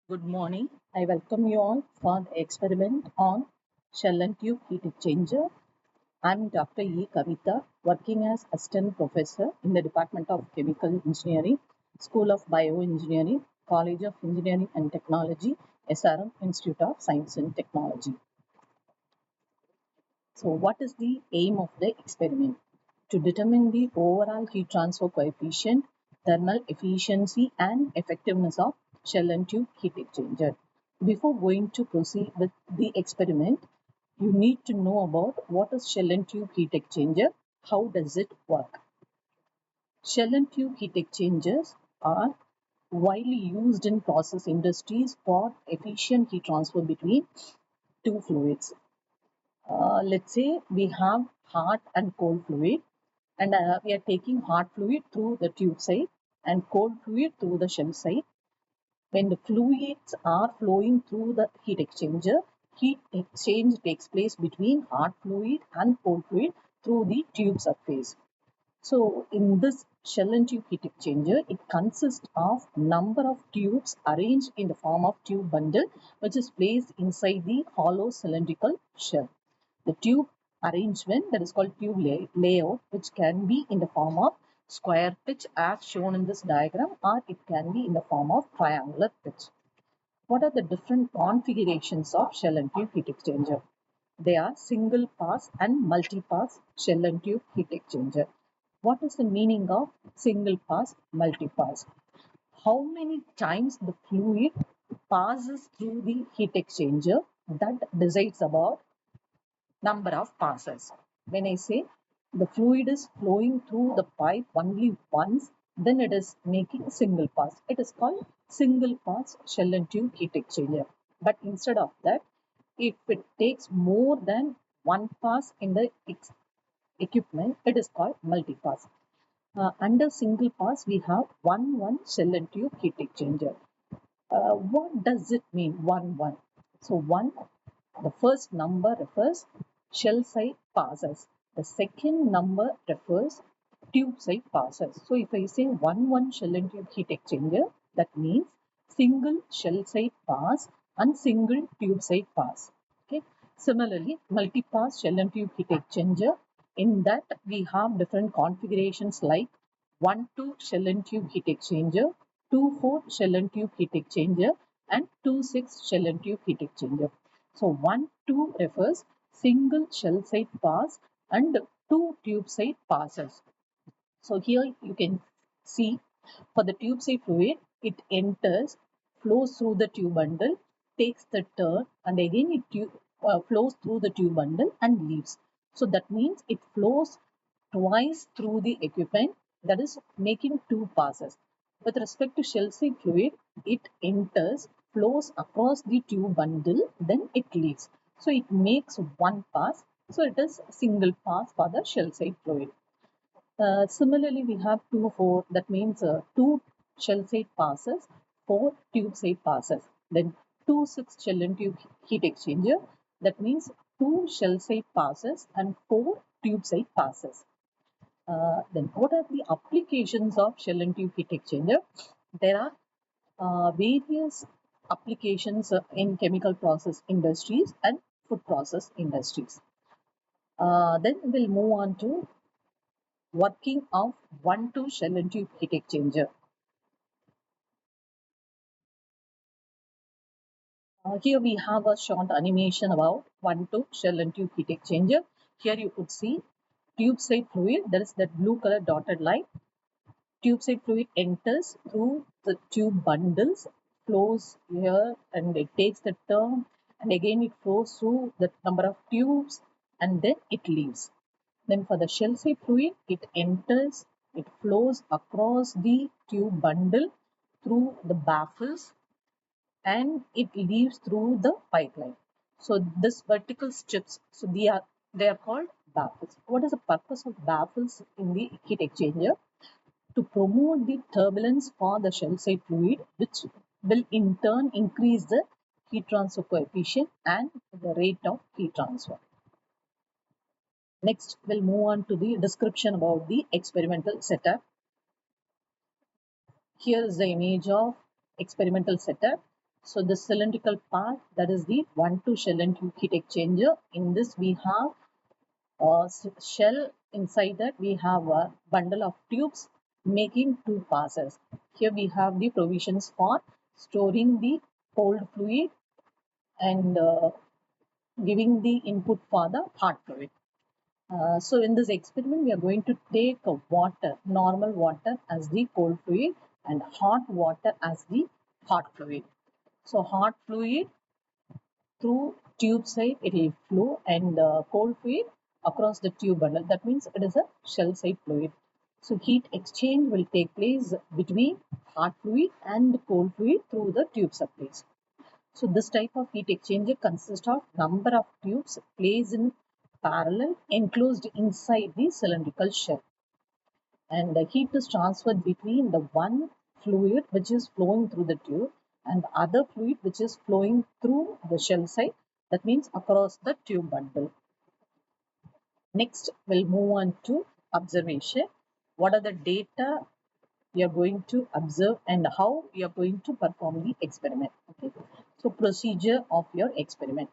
Good morning. I welcome you all for the experiment on shell and tube heat exchanger. I'm Dr. E. Kavita, working as Assistant Professor in the Department of Chemical Engineering, School of Bioengineering, College of Engineering and Technology, SRM Institute of Science and Technology. So, what is the aim of the experiment? To determine the overall heat transfer coefficient, thermal efficiency, and effectiveness of shell and tube heat exchanger. Before going to proceed with the experiment, you need to know about what is shell and tube heat exchanger, how does it work. Shell and tube heat exchangers are widely used in process industries for efficient heat transfer between two fluids. Let's say we have hot and cold fluid, and we are taking hot fluid through the tube side and cold fluid through the shell side. When the fluids are flowing through the heat exchanger, heat exchange takes place between hot fluid and cold fluid through the tube surface. So in this shell and tube heat exchanger, it consists of number of tubes arranged in the form of tube bundle, which is placed inside the hollow cylindrical shell. The tube arrangement, that is called tube layout, which can be in the form of square pitch as shown in this diagram, or it can be in the form of triangular pitch. What are the different configurations of shell and tube heat exchanger? They are single pass and multi-pass shell and tube heat exchanger. What is the meaning of single pass, multi-pass? How many times the fluid passes through the heat exchanger, that decides about number of passes. When I say the fluid is flowing through the pipe only once, then it is making single pass. It is called single pass shell and tube heat exchanger. But instead of that, if it takes more than one pass in the equipment, it is called multi-pass. Under single pass, we have one shell and tube heat exchanger. What does it mean, 1 1? So 1, the first number refers shell side passes. The second number refers tube side passes. So if I say 1 shell and tube heat exchanger, that means single shell side pass and single tube side pass. Okay. Similarly, multi-pass shell and tube heat exchanger, in that we have different configurations like 1 2 shell and tube heat exchanger, 2 4 shell and tube heat exchanger, and 2 6 shell and tube heat exchanger. So 1 2 refers single shell side pass and two tube side passes. So here you can see for the tube side fluid, it enters, flows through the tube bundle, takes the turn, and again it flows through the tube bundle and leaves. So that means it flows twice through the equipment, that is making two passes. With respect to shell side fluid, it enters, flows across the tube bundle, then it leaves. So it makes one pass. So it is single pass for the shell side fluid. Similarly, we have 2 4, that means 2 shell side passes, 4 tube side passes. Then 2 6 shell and tube heat exchanger, that means 2 shell side passes and 4 tube side passes. Then what are the applications of shell and tube heat exchanger? There are various applications in chemical process industries and food process industries. Then we'll move on to working of 1 2 shell and tube heat exchanger. Here we have a short animation about 1 2 shell and tube heat exchanger. Here you could see tube side fluid, that is that blue color dotted line. Tube side fluid enters through the tube bundles, flows here, and it takes the turn, and again it flows through the number of tubes, and then it leaves. Then for the shell side fluid, it enters, it flows across the tube bundle through the baffles, and it leaves through the pipeline. So this vertical strips, so they are called baffles. What is the purpose of baffles in the heat exchanger? To promote the turbulence for the shell side fluid, which will in turn increase the heat transfer coefficient and the rate of heat transfer. Next, we'll move on to the description about the experimental setup. Here is the image of experimental setup. So the cylindrical part, that is the 1-2 shell and tube heat exchanger. In this we have a shell. Inside that we have a bundle of tubes making 2 passes. Here we have the provisions for storing the cold fluid and giving the input for the hot fluid. So in this experiment, we are going to take water, normal water as the cold fluid and hot water as the hot fluid. So hot fluid through tube side it will flow and cold fluid across the tube bundle. That means it is a shell side fluid. So heat exchange will take place between hot fluid and cold fluid through the tube surface. So this type of heat exchanger consists of number of tubes placed in parallel enclosed inside the cylindrical shell. And the heat is transferred between the one fluid which is flowing through the tube and the other fluid which is flowing through the shell side. That means across the tube bundle. Next, we'll move on to observation. What are the data we are going to observe and how we are going to perform the experiment. Okay. So procedure of your experiment.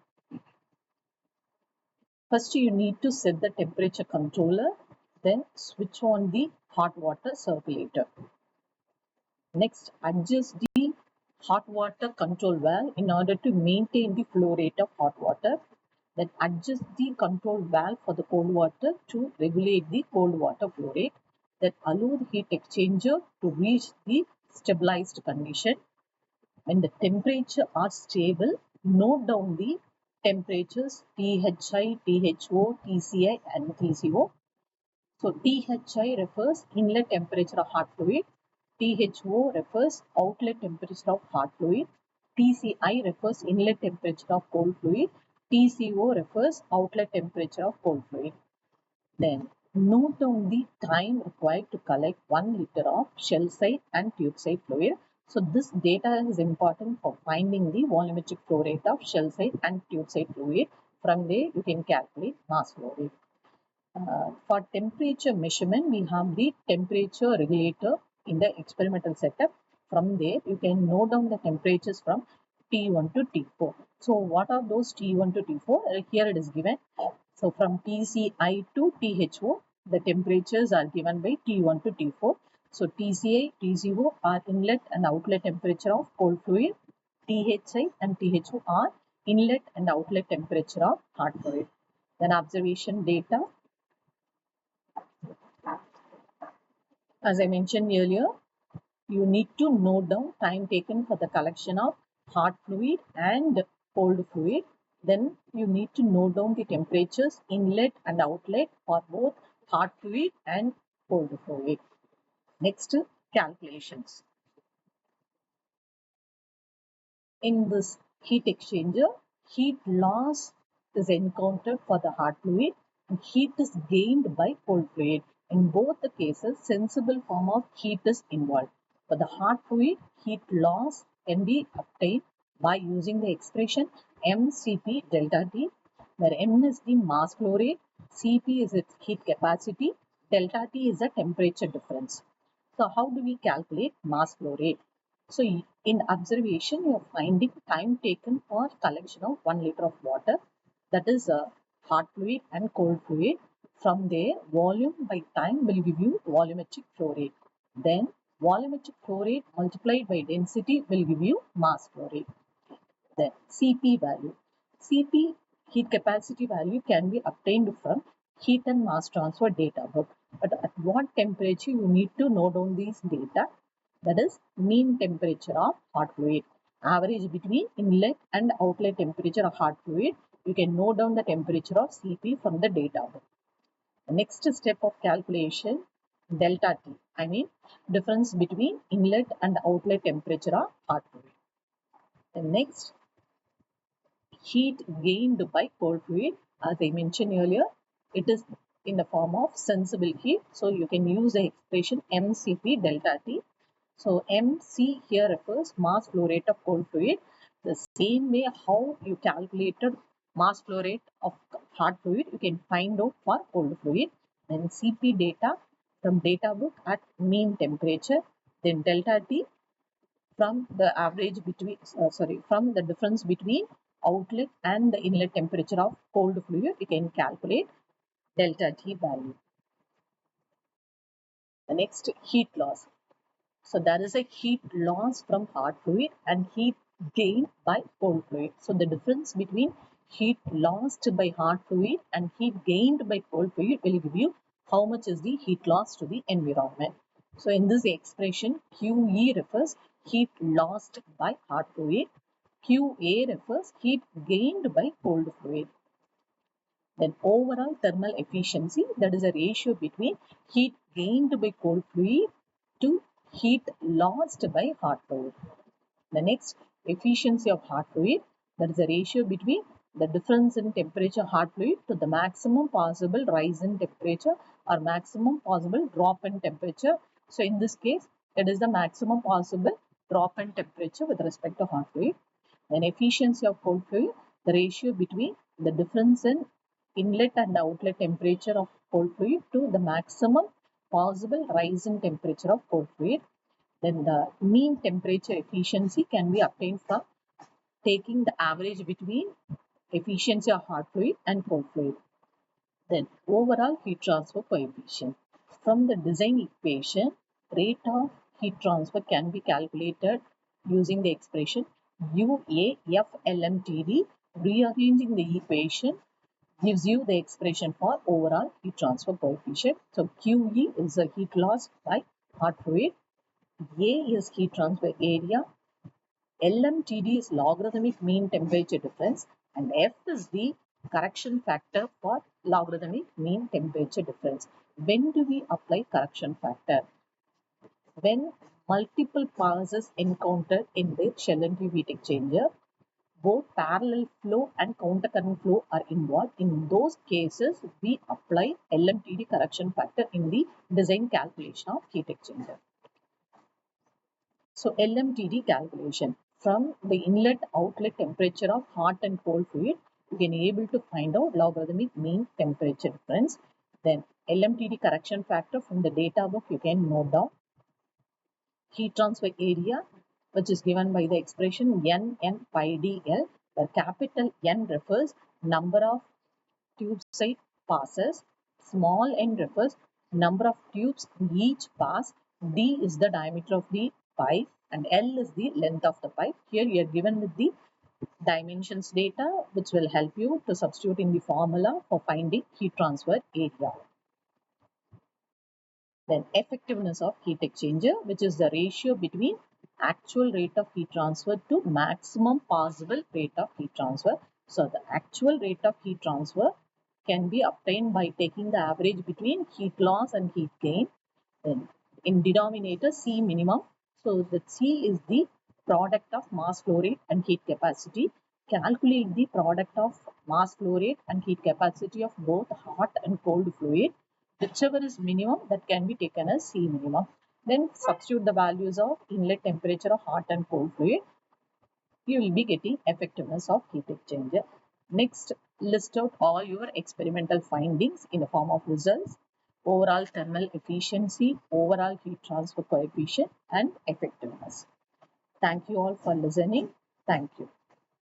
First, you need to set the temperature controller, then switch on the hot water circulator. Next, adjust the hot water control valve in order to maintain the flow rate of hot water. Then adjust the control valve for the cold water to regulate the cold water flow rate. Then allow the heat exchanger to reach the stabilized condition. When the temperature are stable, note down the temperatures THI, THO, TCI and TCO. So THI refers inlet temperature of hot fluid, THO refers outlet temperature of hot fluid, TCI refers inlet temperature of cold fluid, TCO refers outlet temperature of cold fluid. Then note down the time required to collect 1 liter of shell side and tube side fluid. So this data is important for finding the volumetric flow rate of shell side and tube side fluid. From there you can calculate mass flow rate. For temperature measurement, we have the temperature regulator in the experimental setup. From there, you can note down the temperatures from T1 to T4. So, what are those T1 to T4? Here it is given. So, from TCI to THO, the temperatures are given by T1 to T4. So, TCI, TCO are inlet and outlet temperature of cold fluid. THI and THO are inlet and outlet temperature of hot fluid. Then observation data. As I mentioned earlier, you need to note down time taken for the collection of hot fluid and cold fluid. Then you need to note down the temperatures inlet and outlet for both hot fluid and cold fluid. Next, calculations. In this heat exchanger, heat loss is encountered for the hot fluid and heat is gained by cold fluid. In both the cases, sensible form of heat is involved. For the hot fluid, heat loss can be obtained by using the expression mCp delta T, where m is the mass flow rate, Cp is its heat capacity, delta T is the temperature difference. So how do we calculate mass flow rate? So in observation, you are finding time taken for collection of 1 liter of water, that is hot fluid and cold fluid. From there, volume by time will give you volumetric flow rate. Then volumetric flow rate multiplied by density will give you mass flow rate. Then Cp value. Cp heat capacity value can be obtained from heat and mass transfer data book. But at what temperature you need to note down these data? That is mean temperature of hot fluid. Average between inlet and outlet temperature of hot fluid. You can note down the temperature of Cp from the data book. The next step of calculation, delta T. I mean difference between inlet and outlet temperature of hot fluid. The next, heat gained by cold fluid. As I mentioned earlier, it is in the form of sensible heat. So you can use the expression mCp delta T. So mc here refers mass flow rate of cold fluid. The same way how you calculated mass flow rate of hot fluid, you can find out for cold fluid. Then Cp data from data book at mean temperature. Then delta T from the average between, from the difference between outlet and the inlet temperature of cold fluid, you can calculate delta T value. The next, heat loss. So there is a heat loss from hot fluid and heat gained by cold fluid. So the difference between heat lost by hot fluid and heat gained by cold fluid will give you how much is the heat loss to the environment. So in this expression, QE refers heat lost by hot fluid. QA refers heat gained by cold fluid. Then overall thermal efficiency, that is a ratio between heat gained by cold fluid to heat lost by hot fluid. The next, efficiency of hot fluid, that is a ratio between the difference in temperature hot fluid to the maximum possible rise in temperature or maximum possible drop in temperature. So in this case, it is the maximum possible drop in temperature with respect to hot fluid. Then efficiency of cold fluid, the ratio between the difference in inlet and outlet temperature of cold fluid to the maximum possible rise in temperature of cold fluid. Then the mean temperature efficiency can be obtained from taking the average between efficiency of hot fluid and cold fluid. Then overall heat transfer coefficient. From the design equation, rate of heat transfer can be calculated using the expression UAFLMTD. Rearranging the equation gives you the expression for overall heat transfer coefficient. So QE is the heat loss by hot fluid, A is heat transfer area, LMTD is logarithmic mean temperature difference, and F is the correction factor for logarithmic mean temperature difference. When do we apply correction factor? When multiple passes encountered in the shell and tube heat exchanger, both parallel flow and countercurrent flow are involved. In those cases, we apply LMTD correction factor in the design calculation of heat exchanger. So LMTD calculation. From the inlet outlet temperature of hot and cold fluid, you can able to find out logarithmic mean temperature difference. Then LMTD correction factor from the data book, you can note down heat transfer area, which is given by the expression N pi dl, where capital N refers number of tube side passes, small n refers number of tubes in each pass, d is the diameter of the pipe, and L is the length of the pipe. Here you are given with the dimensions data, which will help you to substitute in the formula for finding heat transfer area. Then effectiveness of heat exchanger, which is the ratio between actual rate of heat transfer to maximum possible rate of heat transfer. So the actual rate of heat transfer can be obtained by taking the average between heat loss and heat gain. Then in denominator C minimum, so the C is the product of mass flow rate and heat capacity. Calculate the product of mass flow rate and heat capacity of both hot and cold fluid. Whichever is minimum, that can be taken as C minimum. Then substitute the values of inlet temperature of hot and cold fluid. You will be getting effectiveness of heat exchanger. Next, list out all your experimental findings in the form of results, overall thermal efficiency, overall heat transfer coefficient, and effectiveness. Thank you all for listening. Thank you.